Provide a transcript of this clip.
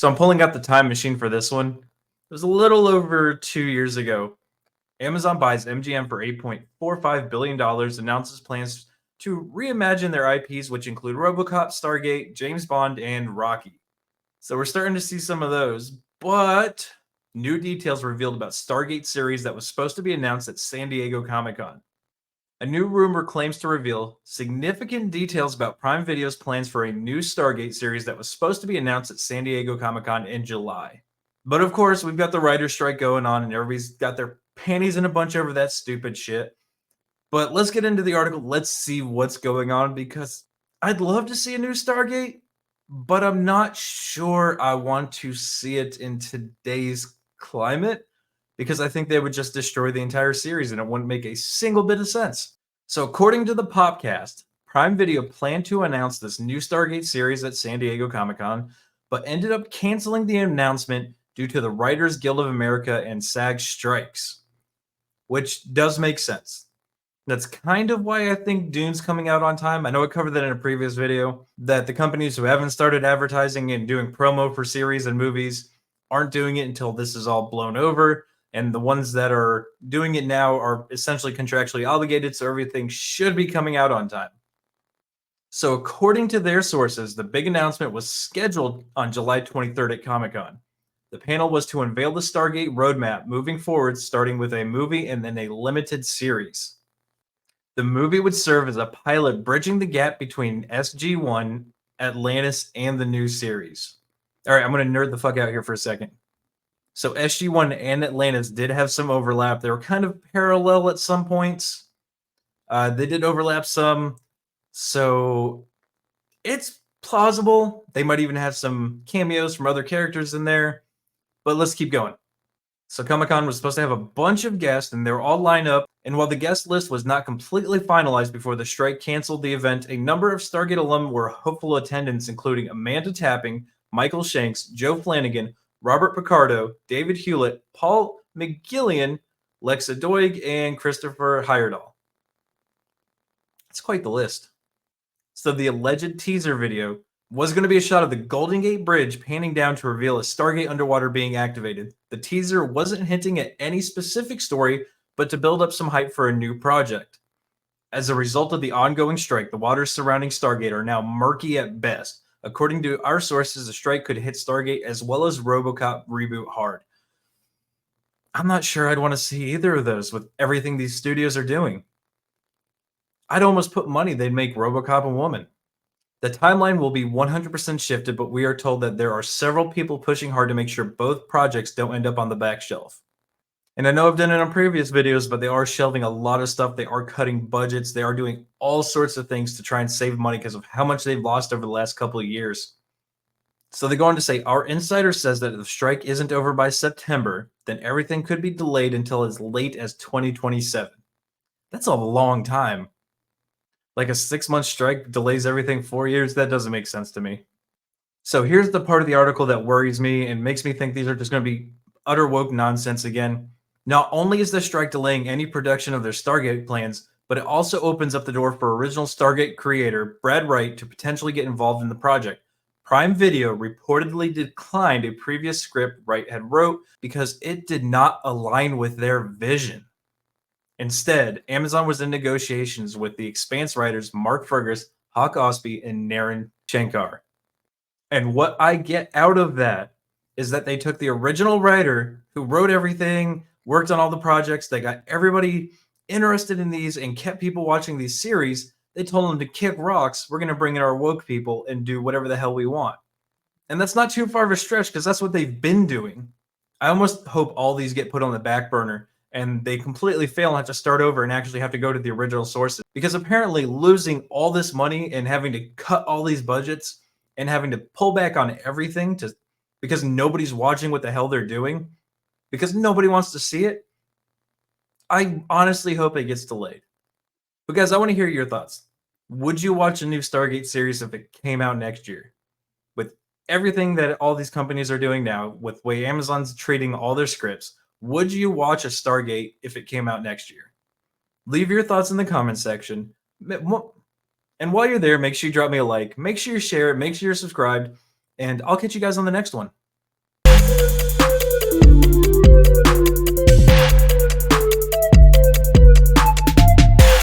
So I'm pulling out the time machine for this one. It was a little over 2 years ago. Amazon buys MGM for $8.45 billion, announces plans to reimagine their IPs, which include Robocop, Stargate, James Bond, and Rocky. So we're starting to see some of those, but new details revealed about Stargate series that was supposed to be announced at San Diego Comic-Con. A new rumor claims to reveal significant details about Prime Video's plans for a new Stargate series that was supposed to be announced at San Diego Comic-Con in July. But of course, we've got the writer's strike going on, and everybody's got their panties in a bunch over that stupid shit. But let's get into the article. Let's see what's going on, because I'd love to see a new Stargate, but I'm not sure I want to see it in today's climate, because I think they would just destroy the entire series and it wouldn't make a single bit of sense. So according to the Popcast, Prime Video planned to announce this new Stargate series at San Diego Comic-Con, but ended up canceling the announcement due to the Writers Guild of America and SAG strikes, which does make sense. That's kind of why I think Dune's coming out on time. I know I covered that in a previous video, that the companies who haven't started advertising and doing promo for series and movies aren't doing it until this is all blown over. And the ones that are doing it now are essentially contractually obligated, so everything should be coming out on time. So according to their sources, the big announcement was scheduled on July 23rd at Comic-Con. The panel was to unveil the Stargate roadmap moving forward, starting with a movie and then a limited series. The movie would serve as a pilot bridging the gap between SG-1, Atlantis, and the new series. All right, I'm going to nerd the fuck out here for a second. So SG-1 and Atlantis did have some overlap. They were kind of parallel at some points. They did overlap some. So it's plausible. They might even have some cameos from other characters in there. But let's keep going. So Comic-Con was supposed to have a bunch of guests, and they were all lined up. And while the guest list was not completely finalized before the strike canceled the event, a number of Stargate alum were hopeful attendants, including Amanda Tapping, Michael Shanks, Joe Flanagan, Robert Picardo, David Hewlett, Paul McGillian, Lexa Doig, and Christopher Heyerdahl. It's quite the list. So the alleged teaser video was going to be a shot of the Golden Gate Bridge panning down to reveal a Stargate underwater being activated. The teaser wasn't hinting at any specific story, but to build up some hype for a new project. As a result of the ongoing strike, the waters surrounding Stargate are now murky at best. According to our sources, the strike could hit Stargate as well as RoboCop reboot hard. I'm not sure I'd want to see either of those with everything these studios are doing. I'd almost put money they'd make RoboCop a woman. The timeline will be 100% shifted, but we are told that there are several people pushing hard to make sure both projects don't end up on the back shelf. And I know I've done it on previous videos, but they are shelving a lot of stuff. They are cutting budgets. They are doing all sorts of things to try and save money because of how much they've lost over the last couple of years. So they go on to say, our insider says that if the strike isn't over by September, then everything could be delayed until as late as 2027. That's a long time. Like a 6-month strike delays everything 4 years? That doesn't make sense to me. So here's the part of the article that worries me and makes me think these are just going to be utter woke nonsense again. Not only is the strike delaying any production of their Stargate plans, but it also opens up the door for original Stargate creator Brad Wright to potentially get involved in the project. Prime Video reportedly declined a previous script Wright had wrote because it did not align with their vision. Instead, Amazon was in negotiations with the Expanse writers Mark Fergus, Hawk Osby, and Naren Shankar. And what I get out of that is that they took the original writer who wrote everything, worked on all the projects, they got everybody interested in these and kept people watching these series. They told them to kick rocks. We're going to bring in our woke people and do whatever the hell we want. And that's not too far of a stretch because that's what they've been doing. I almost hope all these get put on the back burner and they completely fail and have to start over and actually have to go to the original sources. Because apparently losing all this money and having to cut all these budgets and having to pull back on everything because nobody's watching what the hell they're doing, because nobody wants to see it, I honestly hope it gets delayed. But guys, I want to hear your thoughts. Would you watch a new Stargate series if it came out next year? With everything that all these companies are doing now, with the way Amazon's treating all their scripts, would you watch a Stargate if it came out next year? Leave your thoughts in the comment section. And while you're there, make sure you drop me a like. Make sure you share it. Make sure you're subscribed. And I'll catch you guys on the next one.